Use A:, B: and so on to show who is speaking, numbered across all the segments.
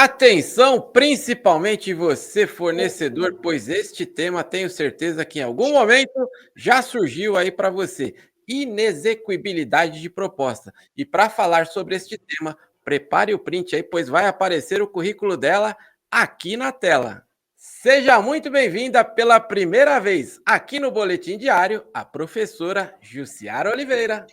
A: Atenção, principalmente você, fornecedor, pois este tema tenho certeza que em algum momento já surgiu aí para você. Inexequibilidade de proposta. E para falar sobre este tema, prepare o print aí, pois vai aparecer o currículo dela aqui na tela. Seja muito bem-vinda pela primeira vez aqui no Boletim Diário, a professora Jussiara Oliveira.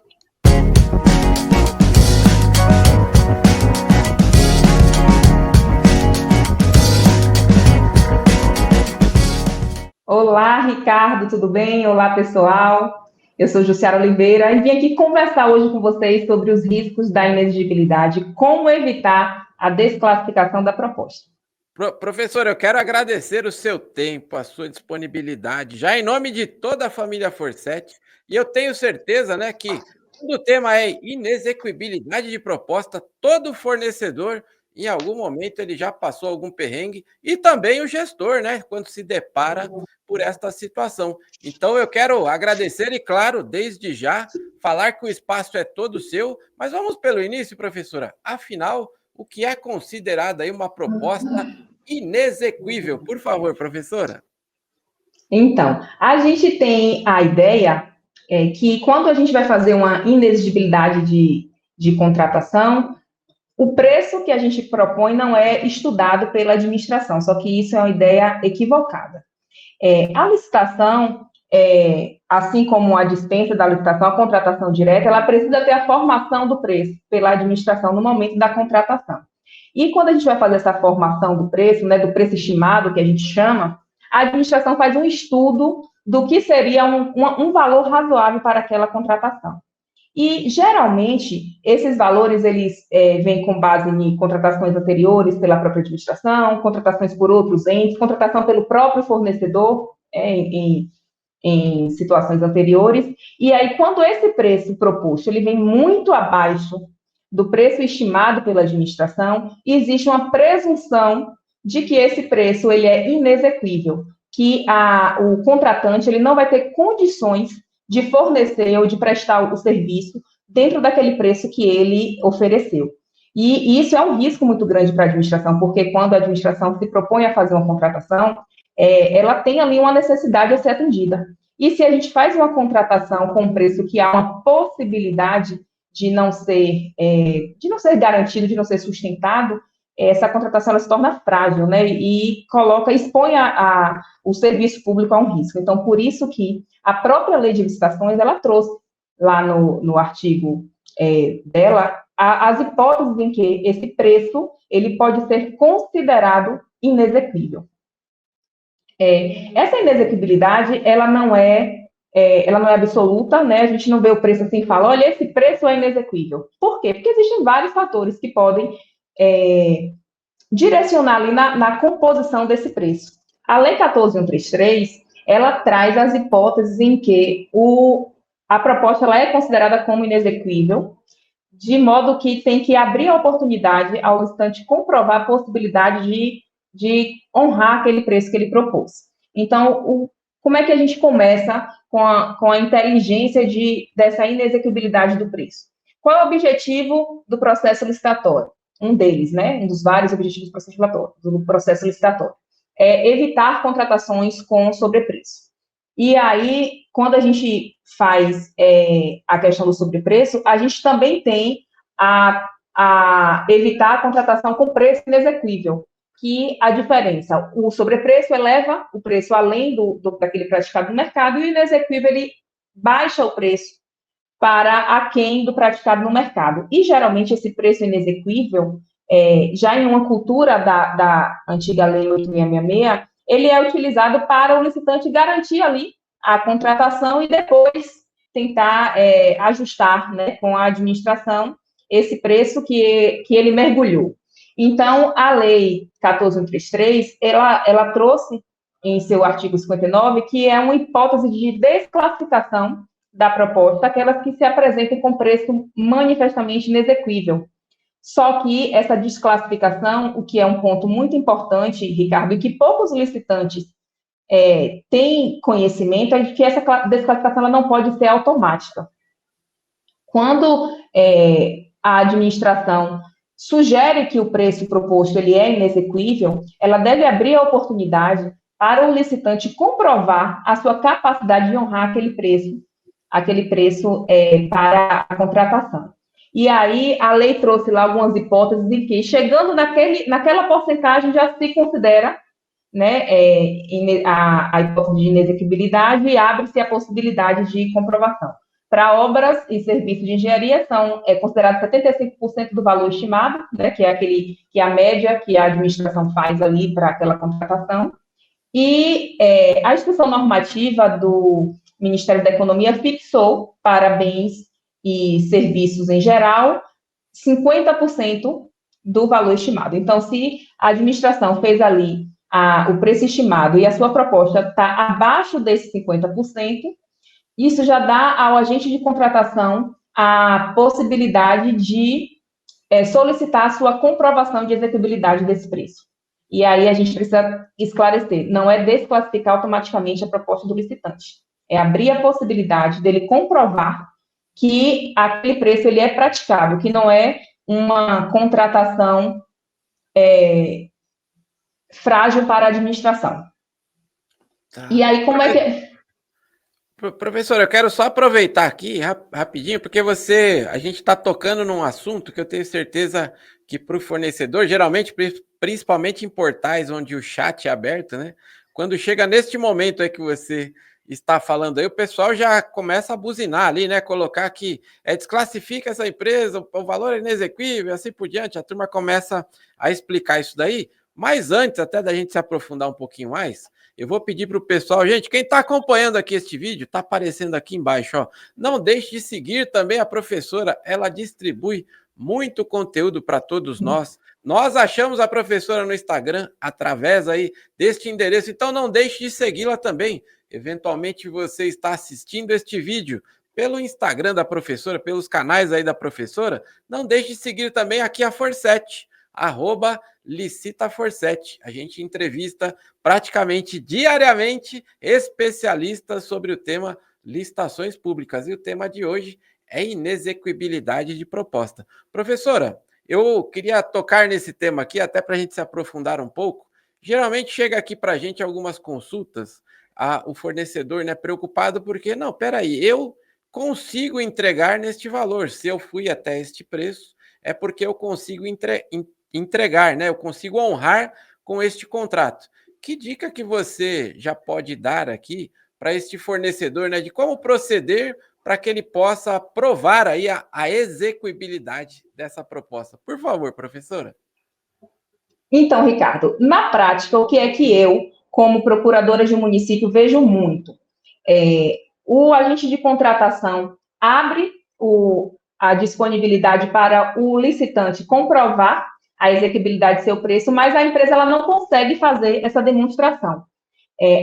B: Olá, Ricardo, tudo bem? Olá, pessoal. Eu sou Jussiara Oliveira e vim aqui conversar hoje com vocês sobre os riscos da inexigibilidade, como evitar a desclassificação da proposta.
A: Professor, eu quero agradecer o seu tempo, a sua disponibilidade, já em nome de toda a família Forset, e eu tenho certeza, né, que quando o tema é inexequibilidade de proposta, todo fornecedor, em algum momento, ele já passou algum perrengue, e também o gestor, né, quando se depara por esta situação. Então, eu quero agradecer e, claro, desde já, falar que o espaço é todo seu, mas vamos pelo início, professora. Afinal, o que é considerado aí uma proposta inexequível? Por favor, professora.
B: Então, a gente tem a ideia que quando a gente vai fazer uma inexigibilidade de contratação, o preço que a gente propõe não é estudado pela administração, só que isso é uma ideia equivocada. A licitação, assim como a dispensa da licitação, a contratação direta, ela precisa ter a formação do preço pela administração no momento da contratação. E quando a gente vai fazer essa formação do preço, né, do preço estimado, que a gente chama, a administração faz um estudo do que seria um valor razoável para aquela contratação. E, geralmente, esses valores, eles vêm com base em contratações anteriores pela própria administração, contratações por outros entes, contratação pelo próprio fornecedor em situações anteriores. E aí, quando esse preço proposto, ele vem muito abaixo do preço estimado pela administração, existe uma presunção de que esse preço ele é inexequível, que o contratante ele não vai ter condições de fornecer ou de prestar o serviço dentro daquele preço que ele ofereceu. E isso é um risco muito grande para a administração, porque quando a administração se propõe a fazer uma contratação, ela tem ali uma necessidade a ser atendida. E se a gente faz uma contratação com um preço que há uma possibilidade de não ser garantido, de não ser sustentado, essa contratação ela se torna frágil, né? E expõe o serviço público a um risco. Então, por isso que a própria lei de licitações, ela trouxe lá no artigo dela as hipóteses em que esse preço ele pode ser considerado inexequível. Essa inexequibilidade, ela não é absoluta, né? A gente não vê o preço assim e fala, olha, esse preço é inexequível. Por quê? Porque existem vários fatores que podem direcionar ali na composição desse preço. A Lei 14.133, ela traz as hipóteses em que a proposta ela é considerada como inexequível, de modo que tem que abrir a oportunidade ao licitante comprovar a possibilidade de honrar aquele preço que ele propôs. Então, como é que a gente começa com a inteligência dessa inexequibilidade do preço? Qual é o objetivo do processo licitatório? Um deles, né? Um dos vários objetivos do processo licitatório. É evitar contratações com sobrepreço. E aí, quando a gente faz a questão do sobrepreço, a gente também tem a evitar a contratação com preço inexequível, que a diferença, o sobrepreço eleva o preço além daquele praticado no mercado, e o inexequível, ele baixa o preço para aquém do praticado no mercado. E, geralmente, esse preço inexequível, já em uma cultura da antiga Lei 8.666, ele é utilizado para o licitante garantir ali a contratação e depois tentar ajustar, né, com a administração esse preço que ele mergulhou. Então, a Lei 14.133, ela trouxe em seu artigo 59 que é uma hipótese de desclassificação da proposta, aquelas que se apresentem com preço manifestamente inexequível. Só que essa desclassificação, o que é um ponto muito importante, Ricardo, e que poucos licitantes têm conhecimento, é de que essa desclassificação ela não pode ser automática. Quando a administração sugere que o preço proposto ele é inexequível, ela deve abrir a oportunidade para o licitante comprovar a sua capacidade de honrar aquele preço para a contratação. E aí, a lei trouxe lá algumas hipóteses de que, chegando naquela porcentagem, já se considera, né, a hipótese de inexequibilidade e abre-se a possibilidade de comprovação. Para obras e serviços de engenharia, são considerados 75% do valor estimado, né, que é a média que a administração faz ali para aquela contratação. E a instrução normativa do Ministério da Economia fixou para bens e serviços em geral 50% do valor estimado. Então, se a administração fez ali o preço estimado e a sua proposta está abaixo desse 50%, isso já dá ao agente de contratação a possibilidade de solicitar a sua comprovação de execuibilidade desse preço. E aí a gente precisa esclarecer, não é desclassificar automaticamente a proposta do licitante, é abrir a possibilidade dele comprovar que aquele preço ele é praticável, que não é uma contratação frágil para a administração.
A: Tá.
B: E aí, como é que...
A: Professor, eu quero só aproveitar aqui rapidinho, porque a gente está tocando num assunto que eu tenho certeza que para o fornecedor, geralmente, principalmente em portais onde o chat é aberto, né? Quando chega neste momento aí que você está falando aí, o pessoal já começa a buzinar ali, né? Colocar que desclassifica essa empresa, o valor é inexequível, assim por diante, a turma começa a explicar isso daí. Mas antes até da gente se aprofundar um pouquinho mais, eu vou pedir para o pessoal, gente, quem está acompanhando aqui este vídeo, está aparecendo aqui embaixo, ó, não deixe de seguir também a professora, ela distribui muito conteúdo para todos nós. Nós achamos a professora no Instagram através aí deste endereço, então não deixe de segui-la também. Eventualmente você está assistindo este vídeo pelo Instagram da professora, pelos canais aí da professora, não deixe de seguir também aqui a Forset, @licitaforset. A gente entrevista praticamente diariamente especialistas sobre o tema licitações públicas. E o tema de hoje é inexequibilidade de proposta. Professora, eu queria tocar nesse tema aqui, até para a gente se aprofundar um pouco. Geralmente chega aqui para a gente algumas consultas, o fornecedor, né, preocupado porque, não, peraí, eu consigo entregar neste valor. Se eu fui até este preço, é porque eu consigo entregar, né? Eu consigo honrar com este contrato. Que dica que você já pode dar aqui para este fornecedor, né? De como proceder para que ele possa provar aí a execuibilidade dessa proposta. Por favor, professora.
B: Então, Ricardo, na prática, o que é que eu, como procuradora de município, vejo muito? O agente de contratação abre a disponibilidade para o licitante comprovar a execuibilidade do seu preço, mas a empresa ela não consegue fazer essa demonstração.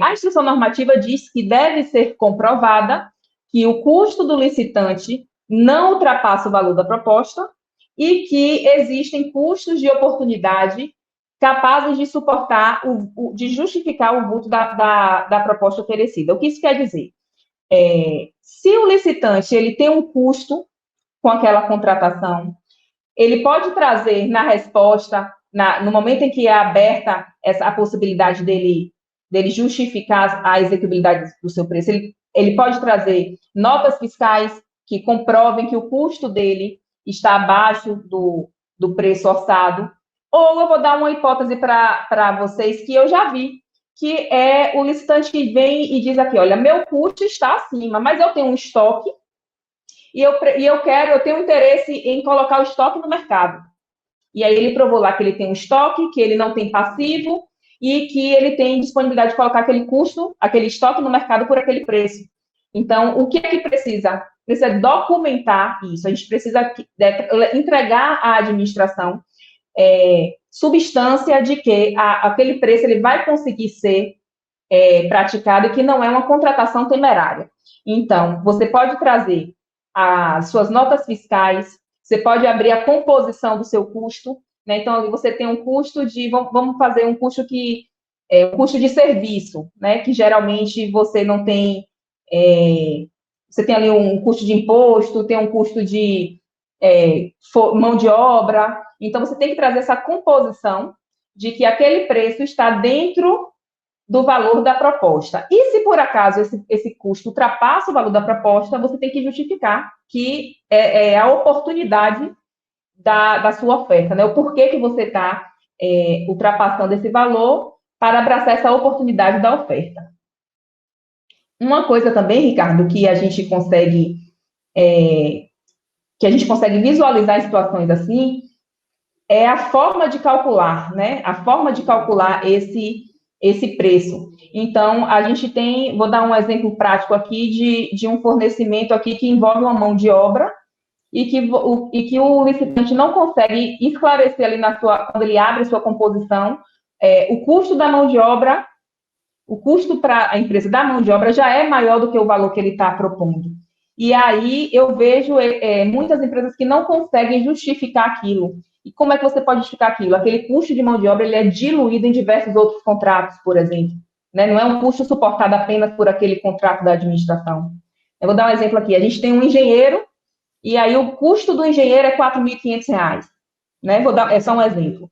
B: A instrução normativa diz que deve ser comprovada que o custo do licitante não ultrapassa o valor da proposta e que existem custos de oportunidade capazes de suportar, de justificar o vulto da proposta oferecida. O que isso quer dizer? Se o licitante ele tem um custo com aquela contratação, ele pode trazer na resposta, no momento em que é aberta a possibilidade dele justificar a execuibilidade do seu preço, ele pode trazer notas fiscais que comprovem que o custo dele está abaixo do preço orçado. Ou eu vou dar uma hipótese para vocês que eu já vi, que é o licitante que vem e diz aqui, olha, meu custo está acima, mas eu tenho um estoque e eu tenho interesse em colocar o estoque no mercado. E aí ele provou lá que ele tem um estoque, que ele não tem passivo e que ele tem disponibilidade de colocar aquele estoque no mercado por aquele preço. Então, o que é que precisa? Precisa documentar isso. A gente precisa entregar à administração substância de que aquele preço ele vai conseguir ser praticado e que não é uma contratação temerária. Então, você pode trazer as suas notas fiscais, você pode abrir a composição do seu custo, né? Então, você tem um custo vamos fazer um custo um custo de serviço, né? Que geralmente você não tem, você tem ali um custo de imposto, tem um custo de mão de obra. Então, você tem que trazer essa composição de que aquele preço está dentro do valor da proposta. E se, por acaso, esse custo ultrapassa o valor da proposta, você tem que justificar que é a oportunidade da sua oferta, né? O porquê que você está ultrapassando esse valor para abraçar essa oportunidade da oferta. Uma coisa também, Ricardo, que a gente consegue visualizar em situações assim, é a forma de calcular, né? A forma de calcular esse preço. Então, a gente tem, vou dar um exemplo prático aqui de um fornecimento aqui que envolve uma mão de obra e que o licitante não consegue esclarecer ali quando ele abre sua composição, o custo da mão de obra, o custo para a empresa da mão de obra já é maior do que o valor que ele está propondo. E aí eu vejo muitas empresas que não conseguem justificar aquilo. E como é que você pode justificar aquilo? Aquele custo de mão de obra ele é diluído em diversos outros contratos, por exemplo. Né? Não é um custo suportado apenas por aquele contrato da administração. Eu vou dar um exemplo aqui. A gente tem um engenheiro e aí o custo do engenheiro é R$ 4.500. Né? É só um exemplo.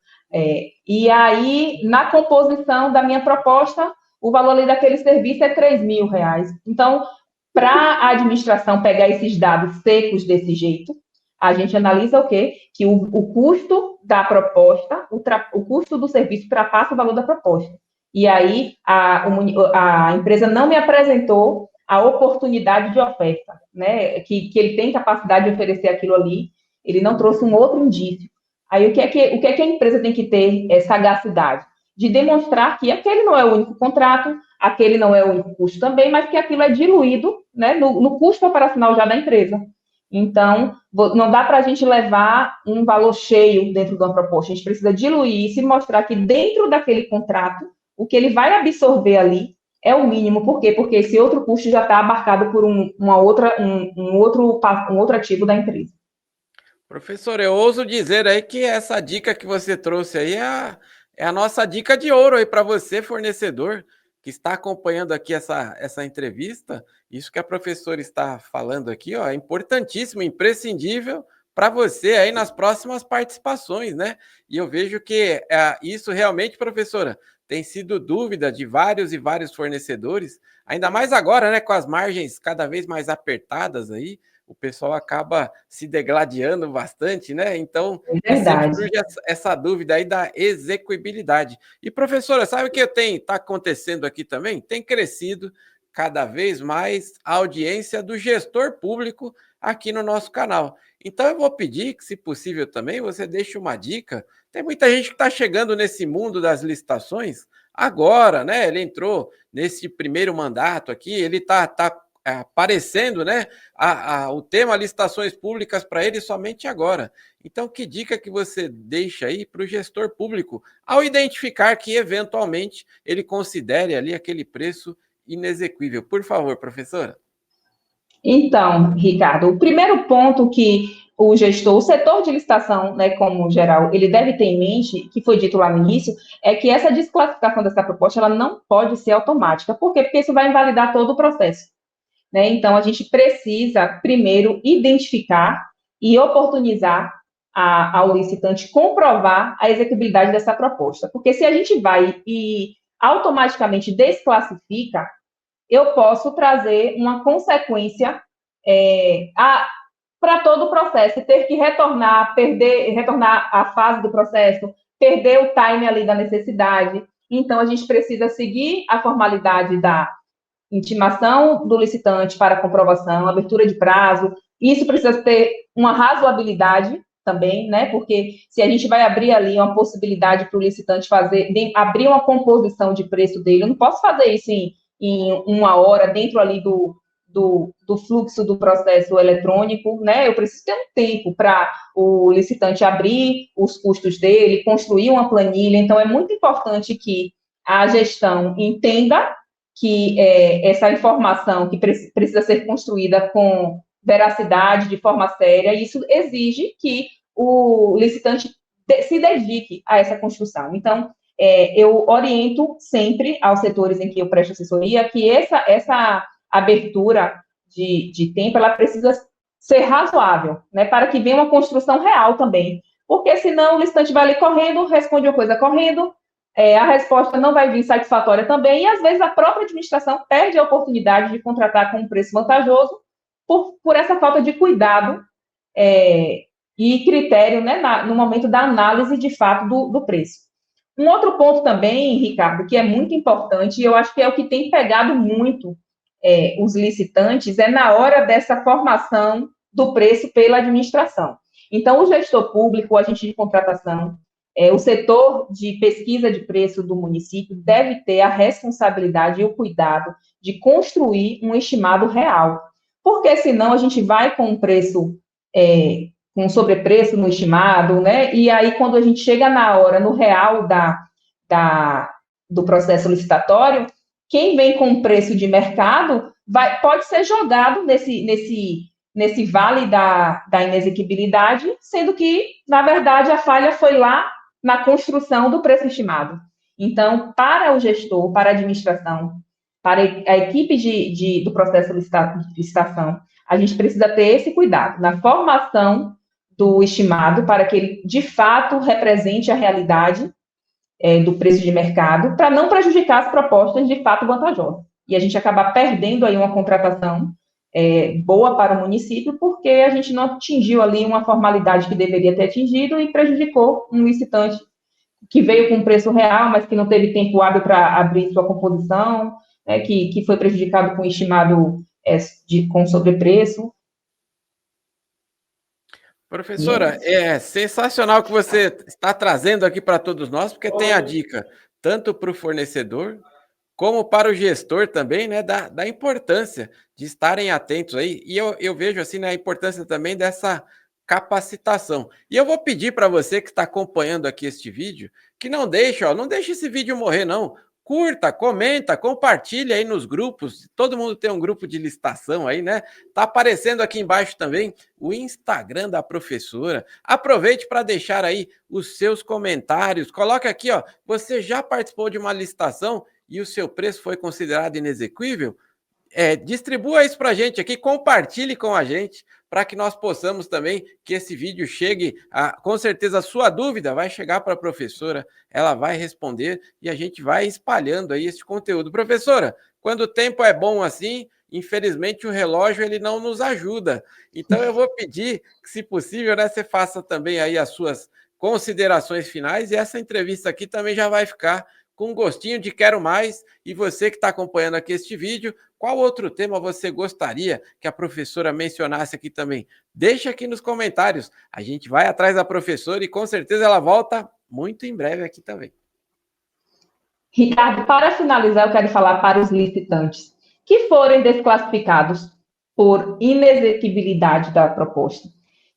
B: E aí, na composição da minha proposta, o valor ali daquele serviço é R$ 3.000. Então, para a administração pegar esses dados secos desse jeito, a gente analisa o quê? Que o custo da proposta, o custo do serviço ultrapassa o valor da proposta. E aí, a empresa não me apresentou a oportunidade de oferta, né? Que ele tem capacidade de oferecer aquilo ali, ele não trouxe um outro indício. Aí, o que é que a empresa tem que ter sagacidade? De demonstrar que aquele não é o único contrato, aquele não é o único custo também, mas que aquilo é diluído, né, no custo operacional já da empresa. Então, não dá para a gente levar um valor cheio dentro de uma proposta, a gente precisa diluir isso e mostrar que dentro daquele contrato, o que ele vai absorver ali é o mínimo. Por quê? Porque esse outro custo já está abarcado por um outro ativo da empresa.
A: Professor, eu ouso dizer aí que essa dica que você trouxe aí é a nossa dica de ouro aí para você, fornecedor, que está acompanhando aqui essa entrevista. Isso que a professora está falando aqui, ó, é importantíssimo, imprescindível para você aí nas próximas participações, né? E eu vejo que isso realmente, professora, tem sido dúvida de vários e vários fornecedores, ainda mais agora, né, com as margens cada vez mais apertadas aí, o pessoal acaba se degladiando bastante, né? Então, sempre surge essa dúvida aí da execuibilidade. E, professora, sabe o que está acontecendo aqui também? Tem crescido cada vez mais a audiência do gestor público aqui no nosso canal. Então, eu vou pedir que, se possível também, você deixe uma dica. Tem muita gente que está chegando nesse mundo das licitações agora, né? Ele entrou nesse primeiro mandato aqui, ele está aparecendo, né, o tema licitações públicas para ele somente agora. Então, que dica que você deixa aí para o gestor público ao identificar que, eventualmente, ele considere ali aquele preço inexequível? Por favor, professora.
B: Então, Ricardo, o primeiro ponto que o setor de licitação, né, como geral, ele deve ter em mente, que foi dito lá no início, é que essa desclassificação dessa proposta, ela não pode ser automática. Por quê? Porque isso vai invalidar todo o processo. Né? Então, a gente precisa, primeiro, identificar e oportunizar ao licitante comprovar a execuibilidade dessa proposta. Porque se a gente vai e automaticamente desclassifica, eu posso trazer uma consequência para todo o processo, ter que retornar a fase do processo, perder o time ali da necessidade. Então, a gente precisa seguir a formalidade da intimação do licitante para comprovação, abertura de prazo. Isso precisa ter uma razoabilidade também, né? Porque se a gente vai abrir ali uma possibilidade para o licitante abrir uma composição de preço dele, eu não posso fazer isso em 1 hora dentro ali do fluxo do processo eletrônico, né? Eu preciso ter um tempo para o licitante abrir os custos dele, construir uma planilha. Então, é muito importante que a gestão entenda que essa informação que precisa ser construída com veracidade, de forma séria, e isso exige que o licitante se dedique a essa construção. Então, eu oriento sempre aos setores em que eu presto assessoria que essa abertura de tempo, ela precisa ser razoável, né, para que venha uma construção real também, porque senão o licitante vai ali correndo, responde uma coisa correndo, a resposta não vai vir satisfatória também, e às vezes a própria administração perde a oportunidade de contratar com um preço vantajoso por essa falta de cuidado e critério, né, no momento da análise de fato do preço. Um outro ponto também, Ricardo, que é muito importante, e eu acho que é o que tem pegado muito os licitantes, é na hora dessa formação do preço pela administração. Então, o gestor público, o agente de contratação, o setor de pesquisa de preço do município deve ter a responsabilidade e o cuidado de construir um estimado real, porque senão a gente vai com um preço, com sobrepreço no estimado, né? E aí, quando a gente chega na hora, no real do processo licitatório, quem vem com preço de mercado pode ser jogado nesse vale da inexequibilidade, sendo que, na verdade, a falha foi lá na construção do preço estimado. Então, para o gestor, para a administração, para a equipe do processo de licitação, a gente precisa ter esse cuidado na formação do estimado para que ele, de fato, represente a realidade do preço de mercado, para não prejudicar as propostas de fato vantajosas. E a gente acabar perdendo aí uma contratação boa para o município, porque a gente não atingiu ali uma formalidade que deveria ter atingido e prejudicou um licitante que veio com um preço real, mas que não teve tempo hábil para abrir sua composição, que foi prejudicado com estimado com sobrepreço.
A: Professora, é sensacional o que você está trazendo aqui para todos nós, porque tem a dica tanto para o fornecedor, como para o gestor também, né, da importância de estarem atentos aí. E eu vejo assim, né, a importância também dessa capacitação. E eu vou pedir para você que está acompanhando aqui este vídeo, que não deixe esse vídeo morrer, não. Curta, comenta, compartilha aí nos grupos. Todo mundo tem um grupo de licitação aí, né? Tá aparecendo aqui embaixo também o Instagram da professora. Aproveite para deixar aí os seus comentários. Coloque aqui, ó, você já participou de uma licitação e o seu preço foi considerado inexequível? Distribua isso para a gente aqui, compartilhe com a gente, para que nós possamos também, que esse vídeo chegue, com certeza a sua dúvida vai chegar para a professora, ela vai responder e a gente vai espalhando aí esse conteúdo. Professora, quando o tempo é bom assim, infelizmente o relógio ele não nos ajuda, então eu vou pedir que, se possível, né, você faça também aí as suas considerações finais e essa entrevista aqui também já vai ficar com um gostinho de quero mais. E você que está acompanhando aqui este vídeo, qual outro tema você gostaria que a professora mencionasse aqui também? Deixa aqui nos comentários. A gente vai atrás da professora e com certeza ela volta muito em breve aqui também.
B: Ricardo, para finalizar, eu quero falar para os licitantes que forem desclassificados por inexequibilidade da proposta,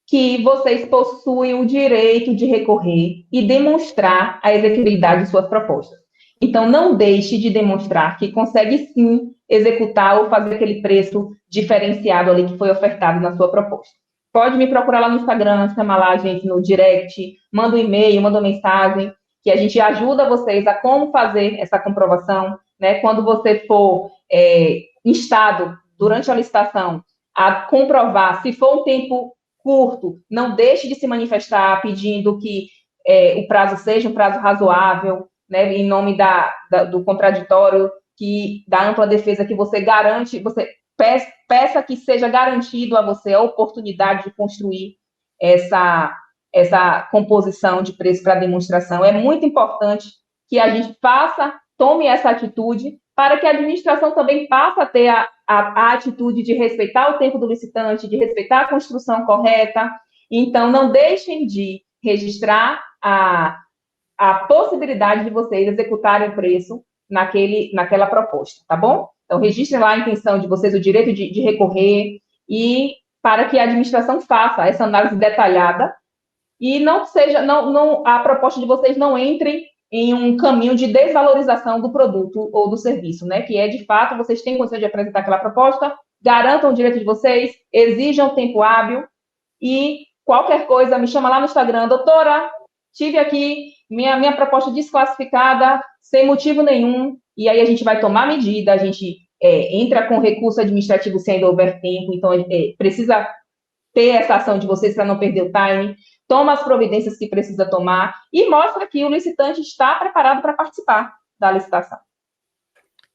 B: que vocês possuem o direito de recorrer e demonstrar a execuibilidade de suas propostas. Então, não deixe de demonstrar que consegue sim executar ou fazer aquele preço diferenciado ali que foi ofertado na sua proposta. Pode me procurar lá no Instagram, chamar lá a gente no direct, manda um e-mail, manda uma mensagem, que a gente ajuda vocês a como fazer essa comprovação, né? Quando você for instado durante a licitação a comprovar, se for um tempo curto, não deixe de se manifestar pedindo que o prazo seja um prazo razoável, né, em nome do contraditório, da ampla defesa, que você garante, você peça que seja garantido a você a oportunidade de construir essa composição de preço para demonstração. É muito importante que a gente tome essa atitude, para que a administração também passe a ter a atitude de respeitar o tempo do licitante, de respeitar a construção correta. Então, não deixem de registrar a possibilidade de vocês executarem o preço naquela proposta, tá bom? Então, registrem lá a intenção de vocês, o direito de recorrer, e para que a administração faça essa análise detalhada e a proposta de vocês não entre em um caminho de desvalorização do produto ou do serviço, né? Que de fato, vocês têm condição de apresentar aquela proposta, garantam o direito de vocês, exijam tempo hábil, e qualquer coisa, me chama lá no Instagram, doutora, tive aqui minha proposta desclassificada, sem motivo nenhum, e aí a gente vai tomar medida, a gente entra com recurso administrativo se ainda houver tempo, então precisa ter essa ação de vocês para não perder o time, toma as providências que precisa tomar e mostra que o licitante está preparado para participar da licitação.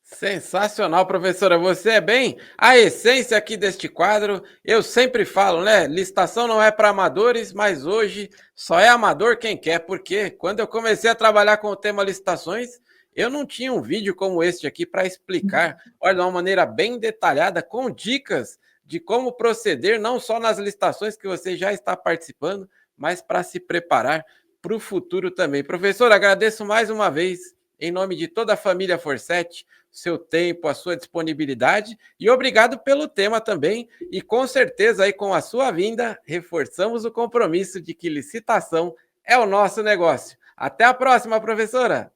A: Sensacional, professora. Você é bem a essência aqui deste quadro. Eu sempre falo, né? Licitação não é para amadores, mas hoje só é amador quem quer, porque quando eu comecei a trabalhar com o tema licitações, eu não tinha um vídeo como este aqui para explicar, olha, de uma maneira bem detalhada, com dicas de como proceder, não só nas licitações que você já está participando, mas para se preparar para o futuro também. Professor, agradeço mais uma vez, em nome de toda a família Forset, seu tempo, a sua disponibilidade e obrigado pelo tema também. E com certeza, aí com a sua vinda, reforçamos o compromisso de que licitação é o nosso negócio. Até a próxima, professora!